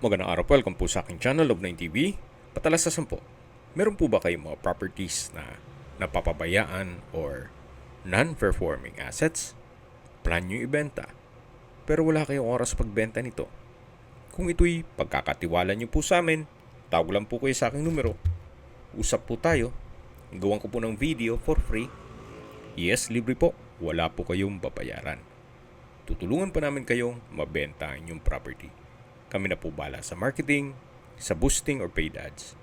Magandang araw po, welcome po sa aking channel, Love9 TV. Patalasasan po, meron po ba kayong mga properties na napapabayaan or non-performing assets? Plan nyo ibenta, pero wala kayong oras pagbenta nito. Kung ito'y pagkakatiwala nyo po sa amin, tawag lang po kayo sa aking numero. Usap po tayo, gawan ko po ng video for free. Yes, libre po, wala po kayong babayaran. Tutulungan pa namin kayong mabenta ang inyong property. Kami na po bala sa marketing, sa boosting or paid ads,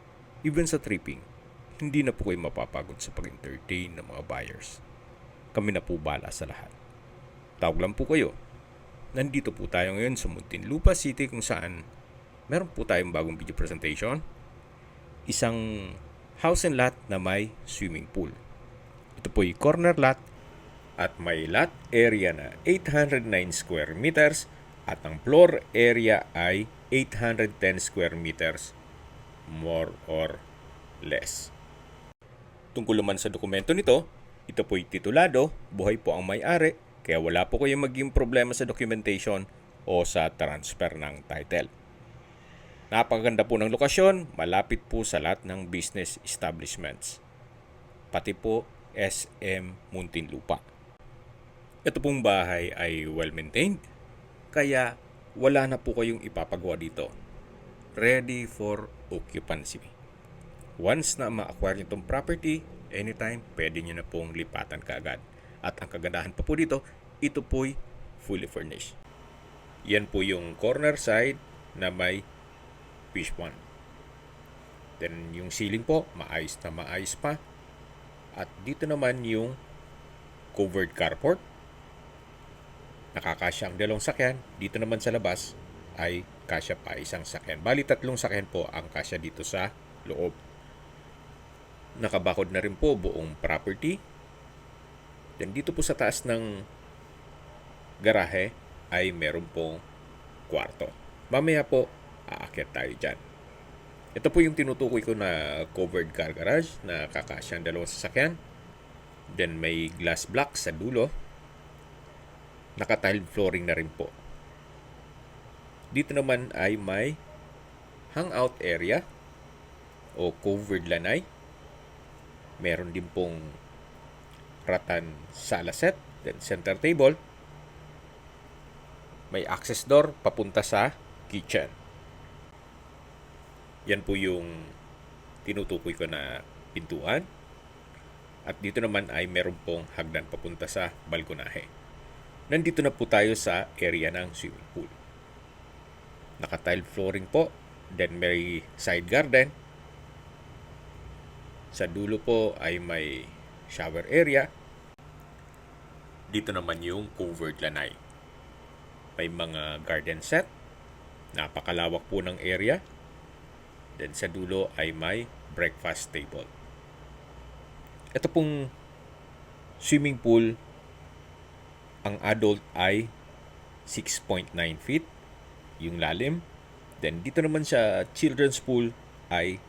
even sa tripping. Hindi na po kayo mapapagod sa pag-entertain ng mga buyers. Kami na po bala sa lahat. Tawag lang po kayo. Nandito po tayo ngayon sa Muntinlupa City kung saan meron po tayong bagong video presentation. Isang house and lot na may swimming pool. Ito po yung corner lot at may lot area na 809 square meters at ang floor area ay 810 square meters more or less. Tungkol naman sa dokumento nito, ito po'y titulado, buhay po ang may-ari, kaya wala po kayong maging problema sa documentation o sa transfer ng title. Napakaganda po ng lokasyon, malapit po sa lahat ng business establishments. Pati po SM Muntinlupa. Ito pong bahay ay well-maintained, kaya wala na po kayong ipapagawa dito. Ready for occupancy. Once na ma-acquire nyo itong property, anytime, pwede nyo na pong lipatan kaagad. At ang kagandahan pa po dito, ito po'y fully furnished. Yan po yung corner side na may fish pond. Then yung ceiling po, maayos na maayos pa. At dito naman yung covered carport. Nakakasya ang dalawang sakyan. Dito naman sa labas ay kasya pa isang sakyan. Bali, 3 sakyan po ang kasya dito sa loob. Nakabakod na rin po buong property. Then dito po sa taas ng garahe ay meron pong kwarto. Mamaya po, aakyat tayo dyan. Ito po yung tinutukoy ko na covered car garage na kakasya ang dalawang sasakyan. Then may glass block sa dulo. Naka-tiled flooring na rin po. Dito naman ay may hangout area o covered lanay. Meron din pong rattan sala set, then center table. May access door papunta sa kitchen. Yan po yung tinutukoy ko na pintuan. At dito naman ay meron pong hagdan papunta sa balkonahe. Nandito na po tayo sa area ng swimming pool. Naka-tile flooring po. Then may side garden. Sa dulo po ay may shower area. Dito naman yung covered lanay. May mga garden set. Napakalawak po ng area. Then sa dulo ay may breakfast table. Ito pong swimming pool, ang adult ay 6.9 feet yung lalim. Then dito naman sa children's pool ay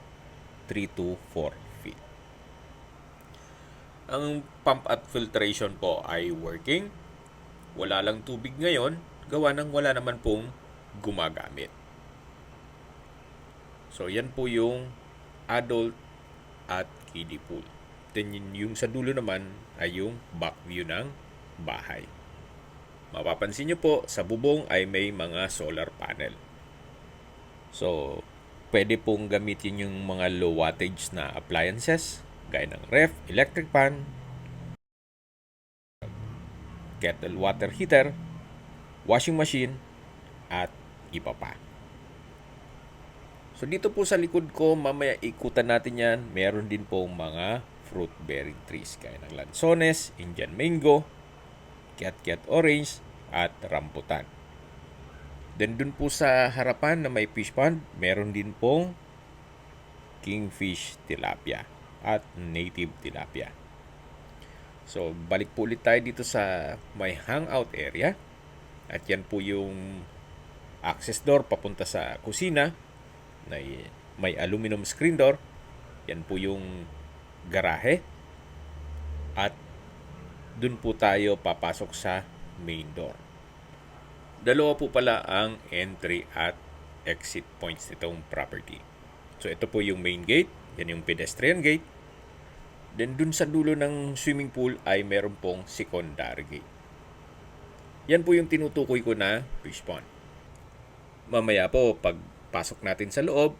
3 to 4 feet. Ang pump at filtration po ay working. Wala lang tubig ngayon, gawa ng wala naman pong gumagamit. So yan po yung adult at kiddie pool. Then yung sa dulo naman ay yung back view ng bahay. Mapapansin nyo po, sa bubong ay may mga solar panel. So, pwede pong gamitin yung mga low wattage na appliances, gaya ng ref, electric fan, kettle water heater, washing machine, at iba pa. So, dito po sa likod ko, mamaya ikutan natin yan. Meron din pong mga fruit-bearing trees, gaya ng lansones, Indian mango, kiat-kiat orange, at rambutan. Then dun po sa harapan na may fish pond, meron din pong kingfish tilapia at native tilapia. So, balik po ulit tayo dito sa may hangout area. At yan po yung access door papunta sa kusina. May aluminum screen door. Yan po yung garahe. At dun po tayo papasok sa main door. Dalawa po pala ang entry at exit points nitong property. So ito po yung main gate, yan yung pedestrian gate. Then dun sa dulo ng swimming pool ay meron pong secondary gate. Yan po yung tinutukoy ko na fish pond. Mamaya po, pag pasok natin sa loob,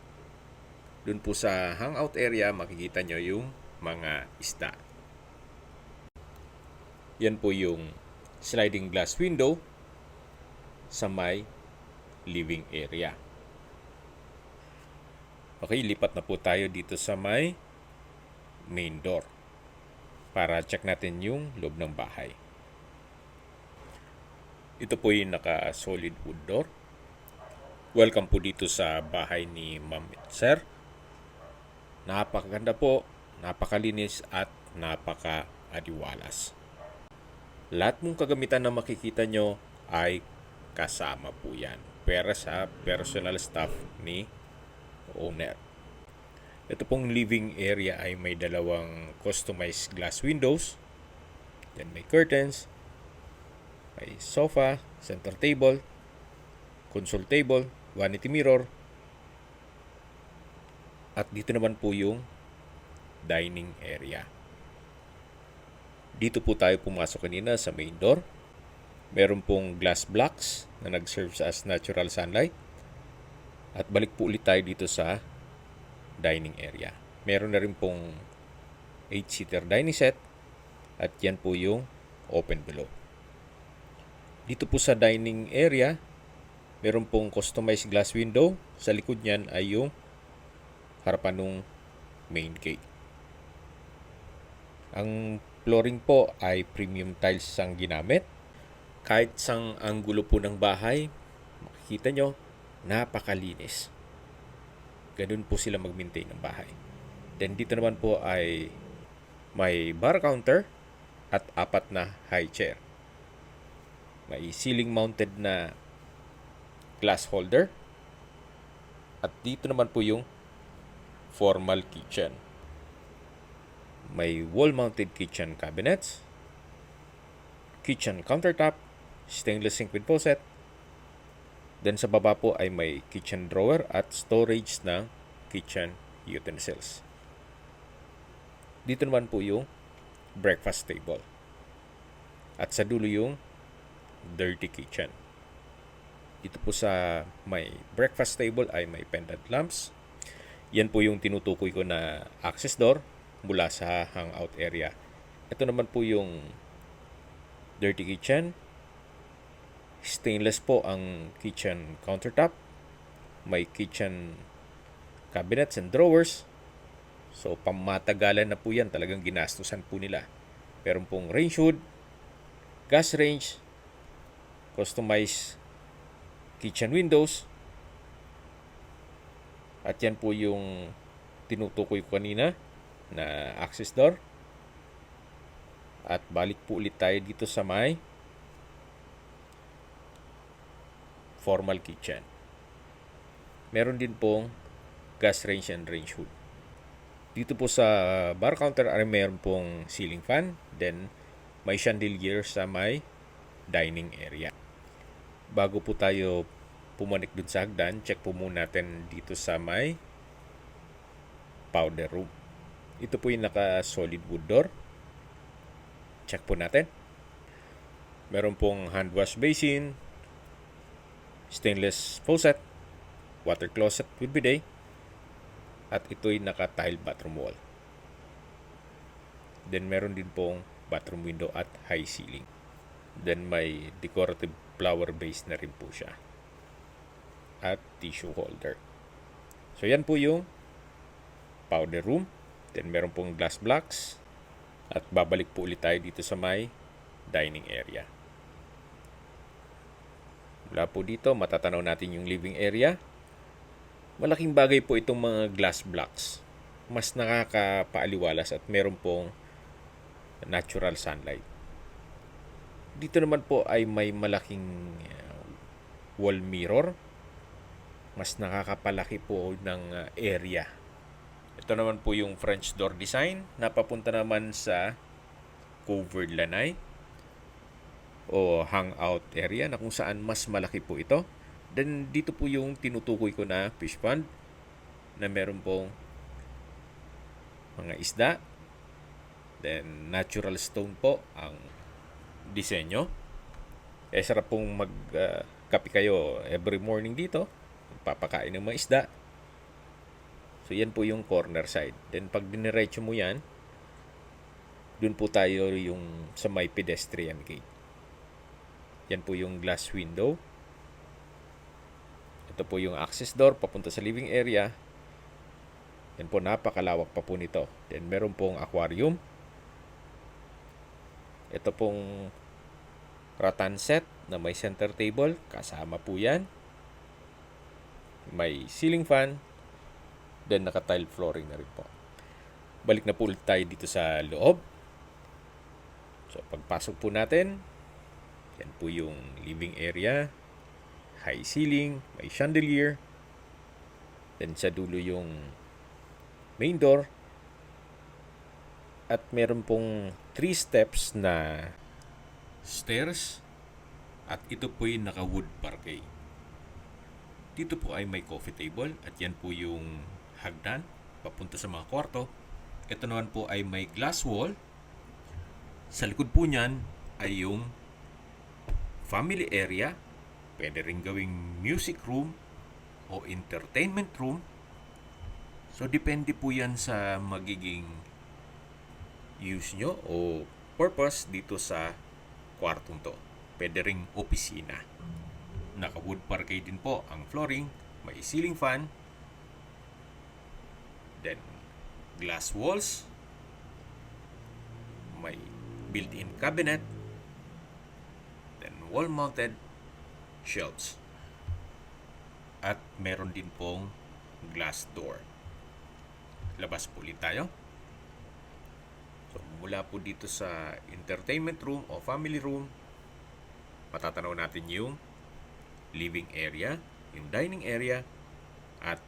dun po sa hangout area, makikita nyo yung mga isda. Yan po yung sliding glass window sa may living area. Okay, lipat na po tayo dito sa may main door para check natin yung loob ng bahay. Ito po yung naka-solid wood door. Welcome po dito sa bahay ni Ma'am at Sir. Napakaganda po, napakalinis at napaka-adiwalas. Lahat mong kagamitan na makikita nyo ay kasama po yan. Pera sa personal staff ni owner. Ito pong living area ay may dalawang customized glass windows. Then may curtains, may sofa, center table, console table, vanity mirror. At dito naman po yung dining area. Dito po tayo pumasok kanina sa main door. Meron pong glass blocks na nag-serve as natural sunlight. At balik po ulit tayo dito sa dining area. Meron na rin pong 8-seater dining set. At yan po yung open below. Dito po sa dining area, meron pong customized glass window. Sa likod niyan ay yung harapan ng main gate. Ang flooring po ay premium tiles ang ginamit. Kahit sang anggulo po ng bahay, makikita nyo, napakalinis. Ganun po sila mag-maintain ng bahay. Then dito naman po ay may bar counter at 4 na high chair. May ceiling mounted na glass holder. At dito naman po yung formal kitchen. May wall-mounted kitchen cabinets, kitchen countertop, stainless sink with faucet. Then sa baba po ay may kitchen drawer at storage ng kitchen utensils. Dito naman po yung breakfast table. At sa dulo yung dirty kitchen. Dito po sa may breakfast table ay may pendant lamps. Yan po yung tinutukoy ko na access door mula sa hangout area. Ito naman po yung dirty kitchen. Stainless po ang kitchen countertop. May kitchen cabinets and drawers. So, pamatagalan na po yan. Talagang ginastusan po nila. Meron pong range hood, gas range, customized kitchen windows. At yan po yung tinutukoy ko kanina na access door. At balik po ulit tayo dito sa may formal kitchen. Meron din pong gas range and range hood. Dito po sa bar counter ay meron pong ceiling fan. Then may chandelier sa may dining area. Bago po tayo pumanik dun sa hagdan, check po muna natin dito sa may powder room. Ito po yung naka-solid wood door. Check po natin. Meron pong hand wash basin, stainless faucet, water closet with bidet, at ito'y naka-tile bathroom wall. Then meron din pong bathroom window at high ceiling. Then may decorative flower base na rin po siya. At tissue holder. So yan po yung powder room. Then meron pong glass blocks. At babalik po ulit tayo dito sa may dining area. Mula po dito, matatanaw natin yung living area. Malaking bagay po itong mga glass blocks. Mas nakakapaaliwalas at meron pong natural sunlight. Dito naman po ay may malaking wall mirror. Mas nakakapalaki po ng area. Ito naman po yung French door design na papunta naman sa covered lanai o hangout area na kung saan mas malaki po ito. Then dito po yung tinutukoy ko na fish pond na meron pong mga isda. Then natural stone po ang disenyo. Sarap pong kape kayo every morning dito. Papakain ng mga isda. So yan po yung corner side. Then pag diniretso mo yan, dun po tayo yung sa may pedestrian gate. Yan po yung glass window. Ito po yung access door papunta sa living area. Yan po, napakalawak pa po nito. Then meron pong aquarium. Ito pong rattan set na may center table. Kasama po yan. May ceiling fan. Then naka-tile flooring na rin po. Balik na po ulit tayo dito sa loob. So pagpasok po natin, yan po yung living area. High ceiling, may chandelier. Then sa dulo yung main door. At meron pong 3 steps na stairs. At ito po yung naka-wood parquet. Dito po ay may coffee table. At yan po yung hagdan papunta sa mga kwarto. Ito naman po ay may glass wall. Sa likod po niyan ay yung family area. Pwede rin gawing music room o entertainment room. So, depende po yan sa magiging use nyo o purpose dito sa kwartong to. Pwede ring opisina. Naka-wood parquet din po ang flooring. May ceiling fan. Then, glass walls. May built-in cabinet. Then, wall-mounted shelves. At meron din pong glass door. Labas po ulit tayo. So, mula po dito sa entertainment room o family room, matatanaw natin yung living area, yung dining area, at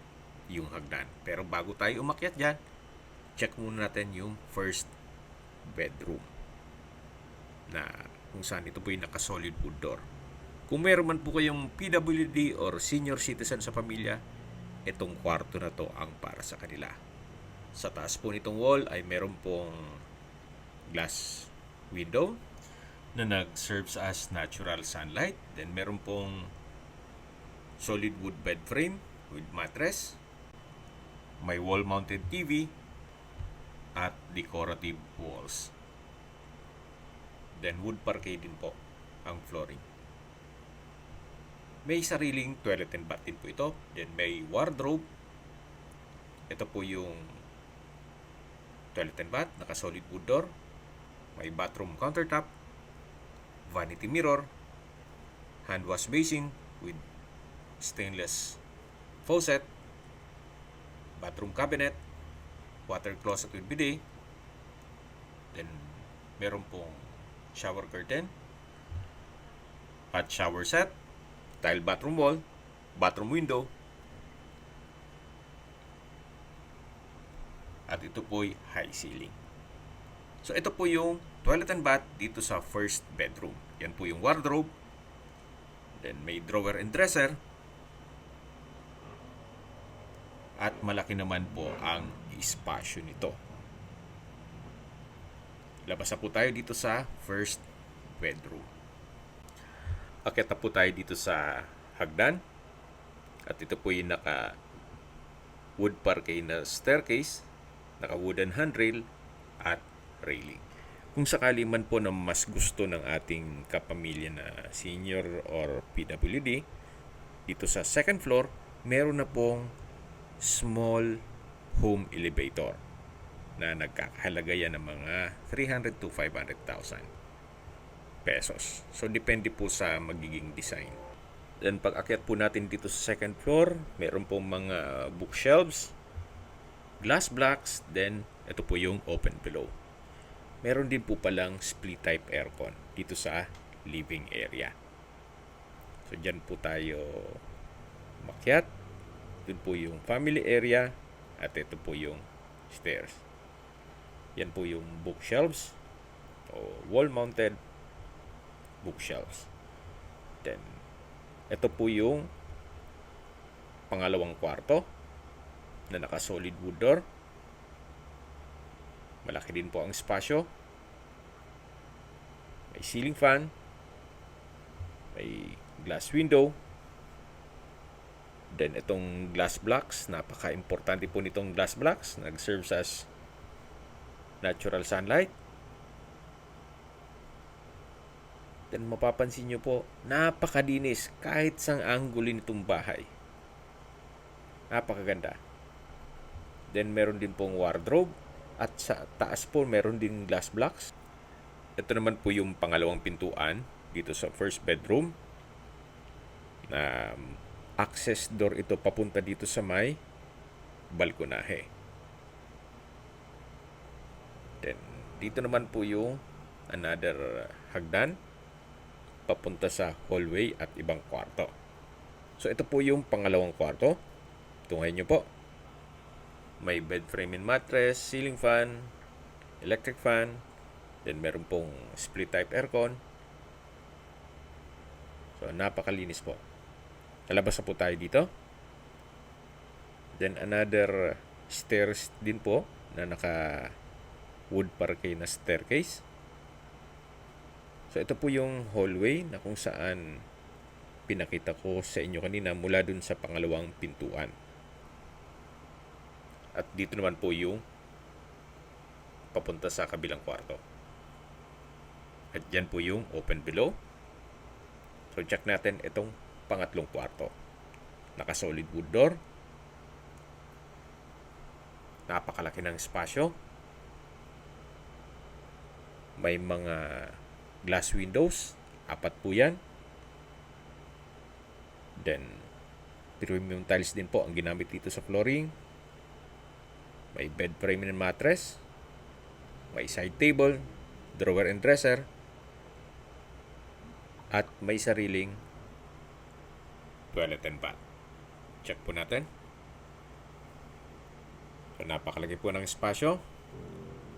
yung hagdan. Pero bago tayo umakyat dyan, check muna natin yung first bedroom na kung saan ito po yung naka-solid wood door. Kung meron man po kayong PWD or senior citizen sa pamilya, itong kwarto na to ang para sa kanila. Sa taas po nitong wall ay meron pong glass window na nag-serves as natural sunlight. Then meron pong solid wood bed frame with mattress. May wall-mounted TV at decorative walls. Then wood parquet din po ang flooring. May sariling toilet and bath din po ito. Then may wardrobe. Ito po yung toilet and bath, naka-solid wood door. May bathroom countertop, vanity mirror, hand wash basin with stainless faucet, bathroom cabinet, water closet with bidet. Then meron pong shower curtain, hot shower set, tile bathroom wall, bathroom window. At ito po'y high ceiling. So ito po yung toilet and bath dito sa first bedroom. Yan po yung wardrobe. Then may drawer and dresser. At malaki naman po ang espasyo nito. Labas na po tayo dito sa first bedroom. Akyat na po tayo dito sa hagdan. At ito po yung naka wood parquet na staircase, naka wooden handrail at railing. Kung sakali man po na mas gusto ng ating kapamilya na senior or PWD, dito sa second floor, meron na pong small home elevator na nagkakahalaga yan ng mga 300 to 500,000 pesos. So, depende po sa magiging design. Then, pag akyat po natin dito sa second floor, meron pong mga bookshelves, glass blocks, then ito po yung open below. Meron din po palang split type aircon dito sa living area. So, dyan po tayo makyat. Doon po yung family area at ito po yung stairs. Yan po yung bookshelves o wall-mounted bookshelves. Then, ito po yung pangalawang kwarto na naka-solid wood door. Malaki din po ang espasyo. May ceiling fan. May glass window. Then itong glass blocks, napaka-importante po nitong glass blocks. Nag-serves as natural sunlight. Then mapapansin nyo po, napakadinis kahit sang angulo nitong bahay. Napakaganda. Then meron din pong wardrobe. At sa taas po meron din glass blocks. Ito naman po yung pangalawang pintuan dito sa first bedroom. Na access door ito papunta dito sa may balkonahe. Then dito naman po yung another hagdan papunta sa hallway at ibang kwarto. So ito po yung pangalawang kwarto. Tunghayin nyo po. May bed frame and mattress, ceiling fan, electric fan, then meron pong split type aircon. So napakalinis po. Lalabas na po tayo dito. Then another stairs din po na naka wood parquet na staircase. So ito po yung hallway na kung saan pinakita ko sa inyo kanina mula dun sa pangalawang pintuan. At dito naman po yung papunta sa kabilang kwarto. At dyan po yung open below. So check natin itong pangatlong kwarto. Naka-solid wood door. Napakalaki ng espasyo. May mga glass windows. 4 po yan. Then, premium tiles din po ang ginamit dito sa flooring. May bed frame and mattress. May side table, drawer and dresser. At may sariling toilet and bath. Check po natin. So, napakalaki po ng espasyo.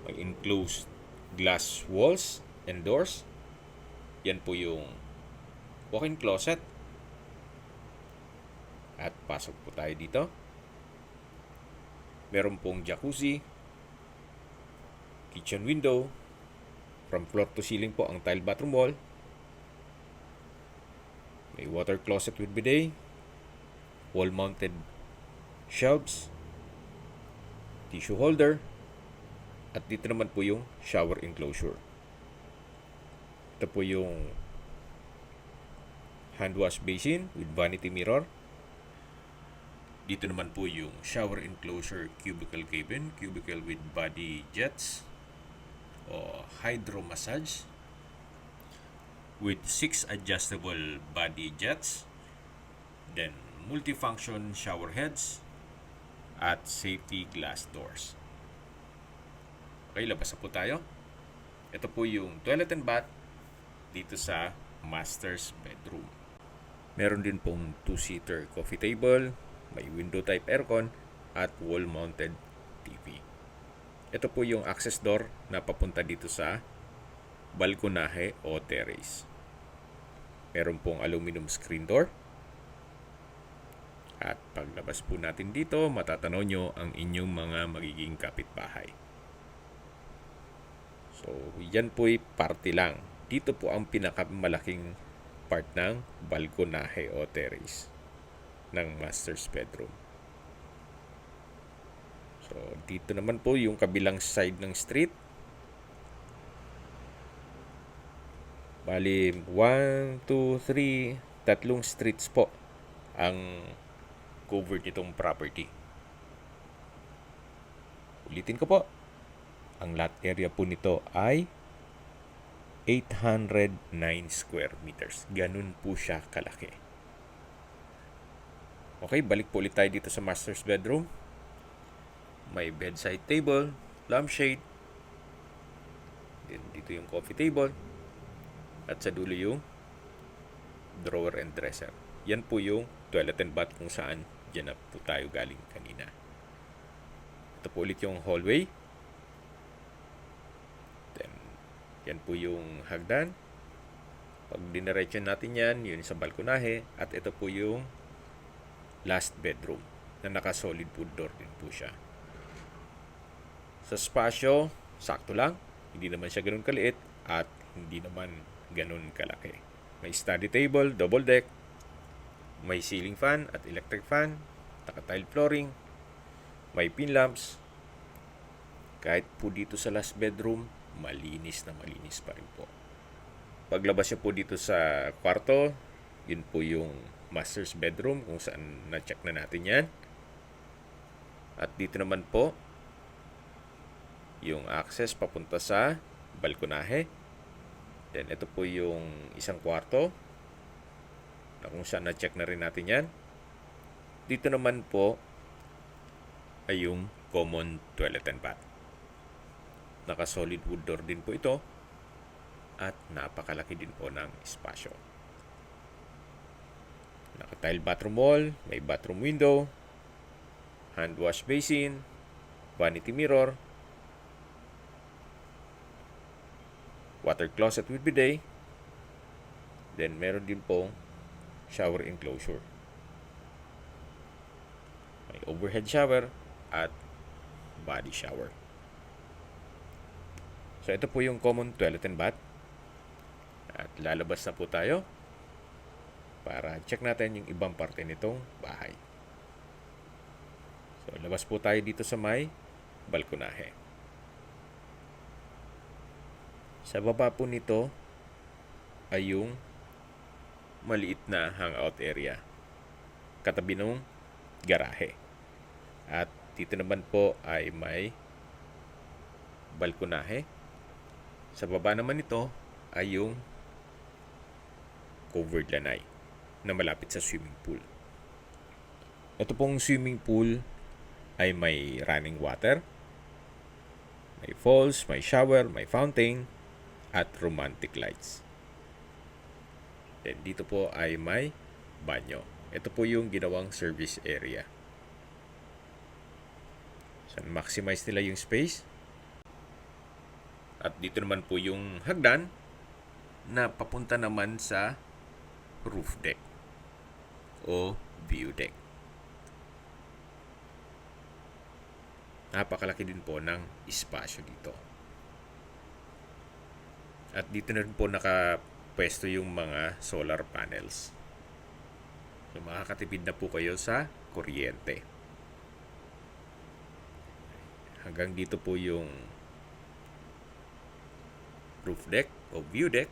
May enclosed glass walls and doors. Yan po yung walk-in closet. At pasok po tayo dito. Meron pong jacuzzi, kitchen window, from floor to ceiling po ang tile bathroom wall. May water closet with bidet, wall-mounted shelves, tissue holder, at dito naman po yung shower enclosure. Ito po yung hand wash basin with vanity mirror. Dito naman po yung shower enclosure cubicle cabin, cubicle with body jets o hydro massage with 6 adjustable body jets, then multifunction shower heads at safety glass doors. Okay, labas na po tayo. Ito po yung toilet and bath dito sa master's bedroom. Meron din pong 2-seater coffee table, may window type aircon at wall-mounted TV. Ito po yung access door na papunta dito sa balkonahe o terrace. Meron pong aluminum screen door. At paglabas po natin dito, matatanaw nyo ang inyong mga magiging kapitbahay. So, yan po'y parte lang. Dito po ang pinakamalaking part ng balkonahe o terrace ng master's bedroom. So, dito naman po yung kabilang side ng street. Bali, 1, 2, 3, tatlong streets po ang covered nitong property. Ulitin ko po. Ang lot area po nito ay 809 square meters. Ganun po siya kalaki. Okay, balik po ulit tayo dito sa master's bedroom. May bedside table, lampshade. Then dito yung coffee table. At sa dulo yung drawer and dresser. Yan po yung toilet and bath kung saan dyan na po tayo galing kanina. Ito po ulit yung hallway. Then, yan po yung hagdan. Pag diniretso natin yan, yun sa balkonahe. At ito po yung last bedroom na naka-solid wood door din po siya. Sa spasyo, sakto lang. Hindi naman siya ganun kaliit at hindi naman ganun kalaki. May study table, double deck, may ceiling fan at electric fan, naka-tile flooring, may pin lamps. Kahit po dito sa last bedroom, malinis na malinis pa rin po. Paglabas niyo po dito sa kwarto, yun po yung master's bedroom kung saan na-check na natin yan. At dito naman po, yung access papunta sa balkonahe. Then ito po yung isang kwarto na kung saan na-check na rin natin yan. Dito naman po ay yung common toilet and bath. Naka-solid wood door din po ito at napakalaki din po ng espasyo. Naka-tile bathroom wall, may bathroom window, hand wash basin, vanity mirror, water closet with bidet, then meron din pong shower enclosure. May overhead shower at body shower. So ito po yung common toilet and bath. At lalabas na po tayo para check natin yung ibang parte nitong bahay. So labas po tayo dito sa may balkonahe. Sa baba po nito ay yung maliit na hangout area katabi ng garahe. At dito naman po ay may balkonahe. Sa baba naman ito ay yung covered lanai na malapit sa swimming pool. Ito pong swimming pool ay may running water, may falls, may shower, may fountain, at romantic lights. Then dito po ay may banyo. Ito po yung ginawang service area. So maximize nila yung space. At dito naman po yung hagdan na papunta naman sa roof deck o view deck. Napakalaki din po ng espasyo dito. At dito na rin po nakapwesto yung mga solar panels. So makakatipid na po kayo sa kuryente. Hanggang dito po yung roof deck o view deck.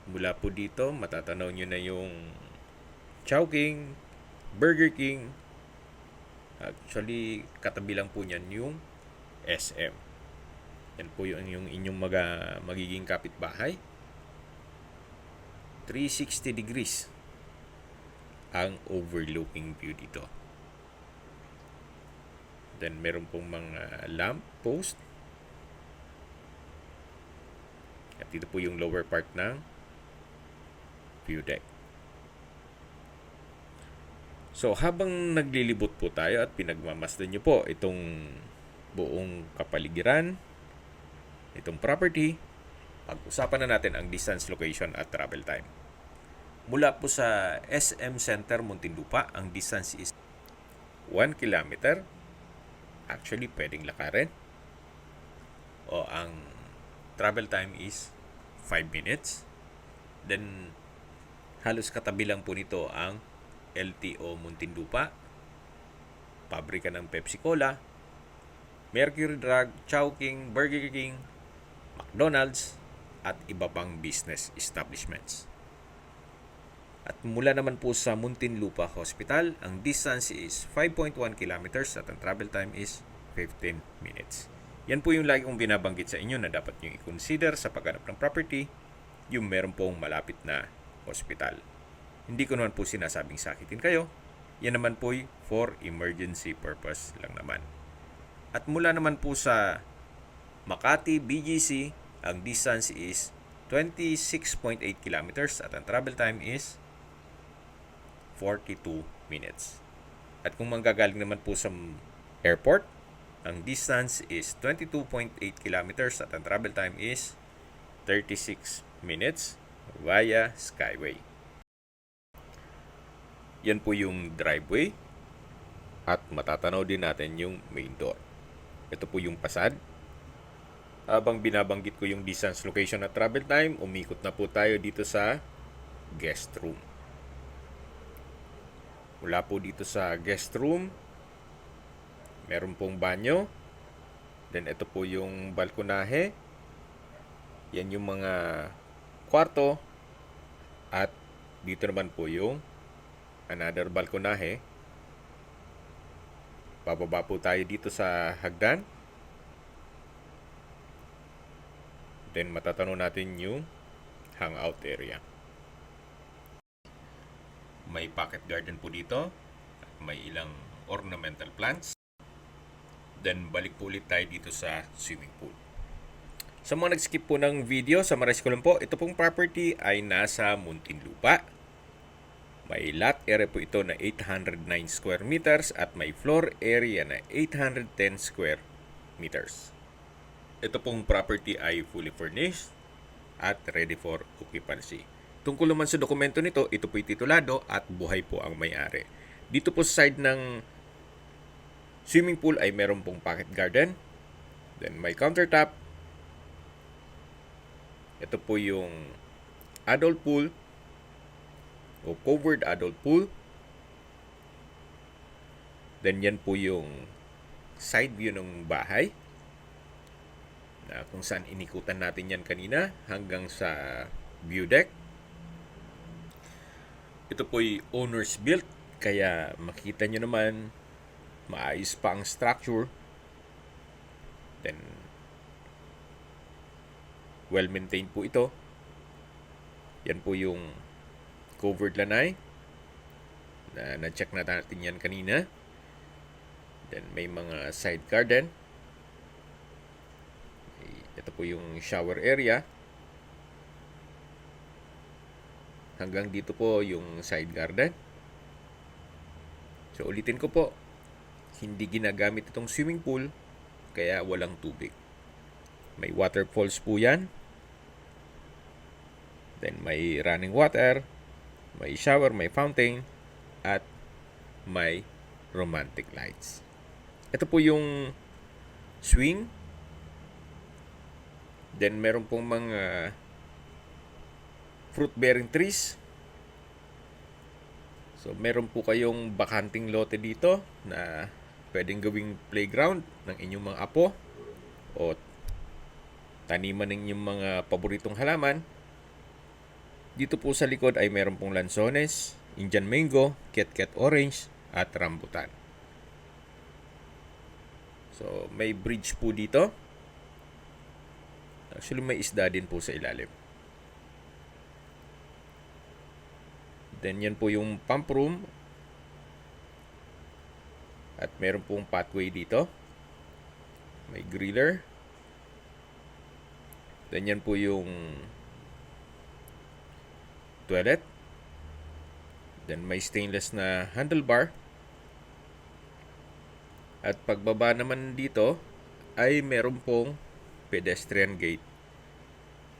Mula po dito, matatanaw nyo na yung Chowking, Burger King. Actually, katabi lang po niyan yung SM. Yan po yung inyong magiging kapitbahay. 360 degrees ang overlooking view dito. Then meron pong mga lamp post. At dito po yung lower part ng view deck. So habang naglilibot po tayo at pinagmamasdan nyo po itong buong kapaligiran, itong property, pag-usapan na natin ang distance, location at travel time. Mula po sa SM Center Muntinlupa, ang distance is 1 kilometer. Actually, pwedeng lakarin. O ang travel time is 5 minutes. Then, halos katabi lang po nito ang LTO Muntinlupa, pabrika ng Pepsi Cola, Mercury Drug, Chowking, Burger King, McDonald's, at iba pang business establishments. At mula naman po sa Muntinlupa Hospital, ang distance is 5.1 kilometers at ang travel time is 15 minutes. Yan po yung lagi kong binabanggit sa inyo na dapat nyo i-consider sa paghanap ng property, yung meron pong malapit na hospital. Hindi ko naman po sinasabing sakitin kayo. Yan naman po for emergency purpose lang naman. At mula naman po sa Makati, BGC, ang distance is 26.8 kilometers at ang travel time is 42 minutes. At kung manggagaling naman po sa airport, ang distance is 22.8 kilometers at ang travel time is 36 minutes via Skyway. Yan po yung driveway. At matatanaw din natin yung main door. Ito po yung pasad. Habang binabanggit ko yung distance, location at travel time, umikot na po tayo dito sa guest room. Mula po dito sa guest room, meron pong banyo. Then ito po yung balkonahe. Yan yung mga kwarto. At dito naman po yung another balkonahe. Bababa po tayo dito sa hagdan. Then matatanong natin yung hangout area. May pocket garden po dito. May ilang ornamental plants. Then balik po ulit tayo dito sa swimming pool. Sa mga nag-skip po ng video, summarize ko lang po, ito pong property ay nasa Muntinlupa. May lot area po ito na 809 square meters at may floor area na 810 square meters. Ito pong property ay fully furnished at ready for occupancy. Tungkol naman sa dokumento nito, ito po'y titulado at buhay po ang may-ari. Dito po sa side ng swimming pool ay meron pong pocket garden. Then may countertop. Ito po yung adult pool o covered adult pool. Then yan po yung side view ng bahay. Na kung saan inikutan natin yan kanina hanggang sa view deck. Ito po'y owner's built, kaya makita nyo naman maayos pa ang structure. Then well maintained po ito. Yan po yung covered lanai na na-check na natin yan kanina. Then may mga side garden. Ito po yung shower area. Hanggang dito po yung side garden. So ulitin ko po, hindi ginagamit itong swimming pool kaya walang tubig. May waterfalls po yan. Then may running water, may shower, may fountain, at may romantic lights. Ito po yung swing. Then meron pong mga fruit-bearing trees. So meron po kayong bakanting lote dito na pwedeng gawing playground ng inyong mga apo o taniman ng inyong mga paboritong halaman. Dito po sa likod ay meron pong lansones, Indian mango, Ket-Ket orange, at rambutan. So may bridge po dito. Actually, may isda din po sa ilalim. Then, yan po yung pump room. At meron pong pathway dito. May griller. Then, yan po yung toilet. Then, may stainless na handlebar. At pagbaba naman dito, ay meron pong pedestrian gate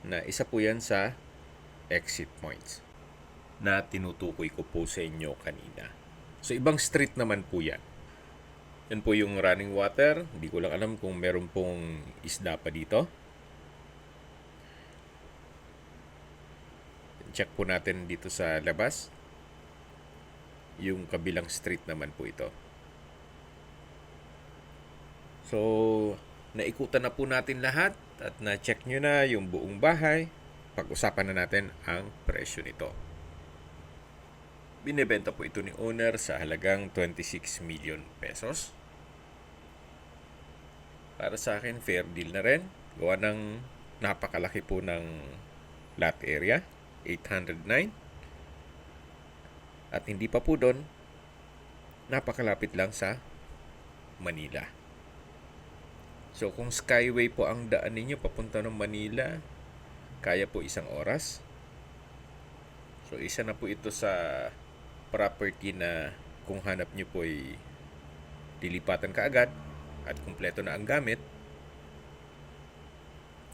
na isa po yan sa exit points na tinutukoy ko po sa inyo kanina. So ibang street naman po yan. Yan po yung running water. Hindi ko lang alam kung meron pong isda pa dito. Check po natin dito sa labas. Yung kabilang street naman po ito. So naikutan na po natin lahat at na-check nyo na yung buong bahay. Pag-usapan na natin ang presyo nito. Binebenta po ito ni owner sa halagang 26 million pesos. Para sa akin, fair deal na rin. Gawa ng napakalaki po ng lot area, 809. At hindi pa po doon, napakalapit lang sa Manila. So kung skyway po ang daan ninyo papunta ng Manila, kaya po isang oras. So isa na po ito sa property na kung hanap nyo po ay dilipatan kaagad at kumpleto na ang gamit.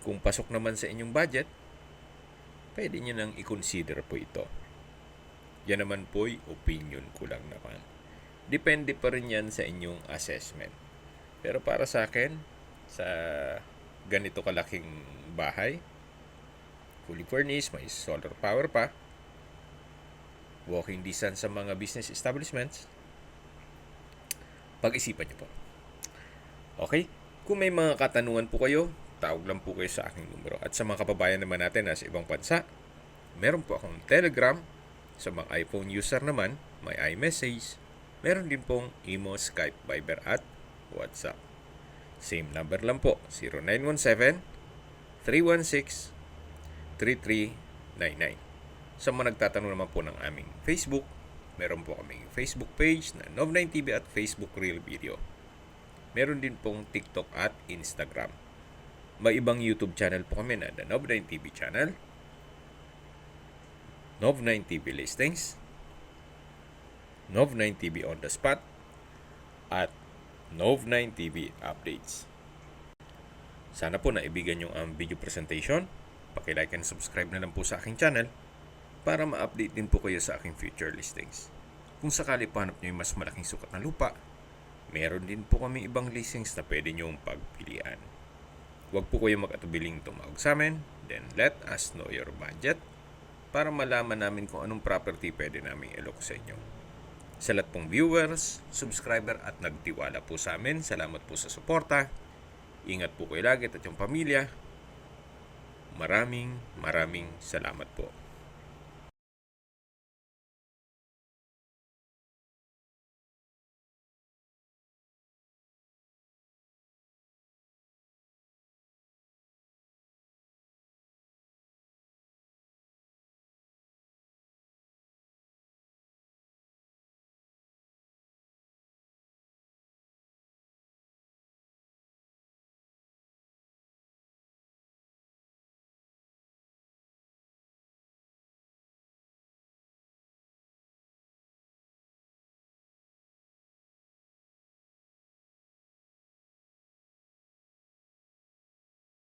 Kung pasok naman sa inyong budget, pwede nyo nang i-consider po ito. Yan naman po'y opinion ko lang naman. Depende pa rin yan sa inyong assessment. Pero para sa akin, sa ganito kalaking bahay, fully furnished, may solar power pa, walking distance sa mga business establishments, pag-isipan niyo po. Okay? Kung may mga katanungan po kayo, tawag lang po kayo sa aking numero. At sa mga kababayan naman natin na sa ibang bansa, meron po akong Telegram. Sa mga iPhone user naman, may iMessage. Meron din pong Imo, Skype, Viber at WhatsApp. Same number lang po, 0917-316-3399. Sa mga nagtatanong naman po ng aming Facebook, meron po kaming Facebook page na Nov9TV at Facebook Real Video. Meron din pong TikTok at Instagram. May ibang YouTube channel po kami na The Nov9TV channel, Nov9TV Listings, Nov9TV On The Spot, at Nov9TV Updates. Sana po naibigan yung video presentation. Paki-like and subscribe na lang po sa aking channel para ma-update din po kayo sa aking future listings. Kung sakali po hanap nyo yung mas malaking sukat na lupa, meron din po kami ibang listings na pwede nyong pagpilian. Huwag po kayo mag-atubiling tumawag sa amin, then let us know your budget para malaman namin kung anong property pwede namin ilok sa inyo. Sa lahat pong viewers, subscriber at nagtiwala po sa amin, salamat po sa suporta. Ingat po kayo lagi at yung pamilya. Maraming salamat po.